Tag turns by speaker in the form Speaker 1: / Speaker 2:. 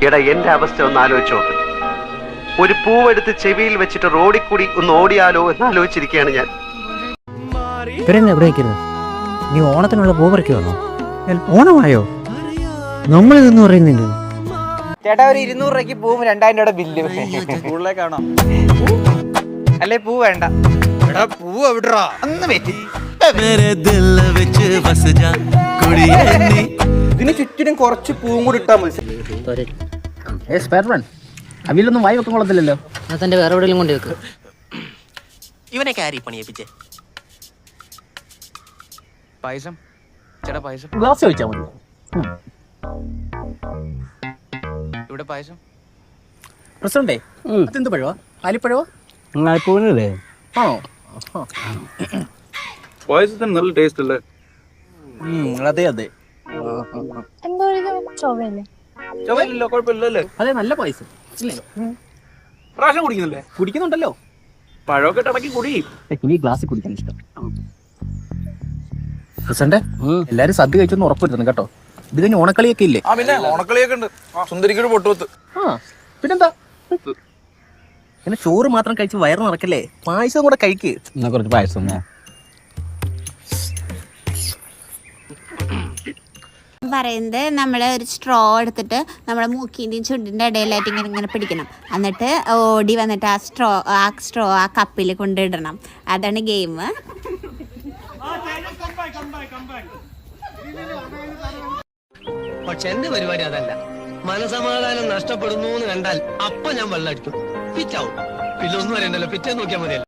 Speaker 1: എടാ എന്റെ അവസ്ഥ ഒന്ന് ആലോചിച്ചോ. ഒരു പൂവെടുത്ത് ചെവിയിൽ വെച്ചിട്ട് റോഡിൽ കൂടി ഒന്ന് ഓടിയാലോ എന്ന് ആലോചിച്ചിരിക്കുകയാണ് ഞാൻ.
Speaker 2: നീ ഓണത്തിനുള്ള പൂ പറിക്കുവാണോ? ഓണമായോ? നമ്മളിതെന്ന് പറയുന്നുണ്ട്.
Speaker 3: ചേട്ടാ ഒരു 200 രൂപയ്ക്ക് പൂവും 2000 രൂപയുടെ ബില്ല് സ്കൂളിലേക്കാണോ? അല്ലെ പൂ വേണ്ട. എടാ പൂ എവിടാ? അന്ന് വെറ്റി ഇതിന് ചുറ്റിനും കുറച്ച് പൂവും കൂടി ഇട്ടാ മതി.
Speaker 2: അവിലൊന്നും വായി വെക്കാൻ കൊള്ളത്തില്ലല്ലോ. അതെന്റെ വേറെ എവിടെയെങ്കിലും കൊണ്ട് വെക്ക്.
Speaker 4: ഇവനൊക്കെ ആരി പണിയേപ്പിച്ചേ. പായസം ചേട്ടാ, പായസം
Speaker 2: ഗ്ലാസ് ചോദിച്ചാൽ മതി.
Speaker 4: ഇവിടെ പായസം.
Speaker 2: പ്രസിഡന്റേ, അതെന്ത് പഴവാ? ആലിപ്പഴവാ?
Speaker 5: ആലിപ്പൂവല്ലേ?
Speaker 2: ആണോ?
Speaker 6: പായസത്തിന് നല്ല ടേസ്റ്റ് അല്ലേ?
Speaker 2: അതെ അതെ.
Speaker 6: ചൊവ്വയില്ലല്ലോ, കുഴപ്പമില്ലല്ലേ?
Speaker 2: അതെ, നല്ല പായസം.
Speaker 6: പ്രാവശ്യം കുടിക്കുന്നില്ലേ?
Speaker 2: കുടിക്കുന്നുണ്ടല്ലോ.
Speaker 6: പഴമൊക്കെ ഇടയ്ക്ക് കുടി.
Speaker 2: ഇനി ഗ്ലാസ്സിൽ കുടിക്കാൻ ഇഷ്ടം. പ്രസിഡന്റ്, എല്ലാരും സദ്യ കഴിച്ചൊന്ന് ഉറപ്പുവരുത്തണം കേട്ടോ. ഇത് കഴിഞ്ഞ് ഓണക്കളിയൊക്കെ ഇല്ലേ?
Speaker 6: പിന്നെ ഓണക്കളിയൊക്കെ ഉണ്ട്. സുന്ദരിക്കൊരു പൊട്ടുവത്ത്.
Speaker 2: പിന്നെന്താ? പിന്നെ ചോറ് മാത്രം കഴിച്ച് വയറ് നിറക്കല്ലേ, പായസം കൂടെ കഴിക്ക്.
Speaker 5: എന്നാ കുറച്ച് പായസം.
Speaker 7: പറയുന്നത് നമ്മൾ ഒരു സ്ട്രോ എടുത്തിട്ട് നമ്മുടെ മൂക്കിൻ്റെയും ചുണ്ടിൻ്റെ ഇടയിലായിട്ട് ഇങ്ങനെ പിടിക്കണം. എന്നിട്ട് ഓടി വന്നിട്ട് ആ സ്ട്രോ ആ കപ്പിൽ കൊണ്ടിടണം. അതാണ് ഗെയിം.
Speaker 4: പക്ഷെ എന്റെ പരിപാടി അതല്ല. മനസമാധാനം നഷ്ടപ്പെടുന്നു എന്ന് കണ്ടാൽ അപ്പൊ ഞാൻ വെള്ളടിക്കും, പിറ്റാവും. പിന്നെ ഒന്നും അറിയണ്ടല്ലോ, പിറ്റേ നോക്കിയാൽ മതിയല്ലോ.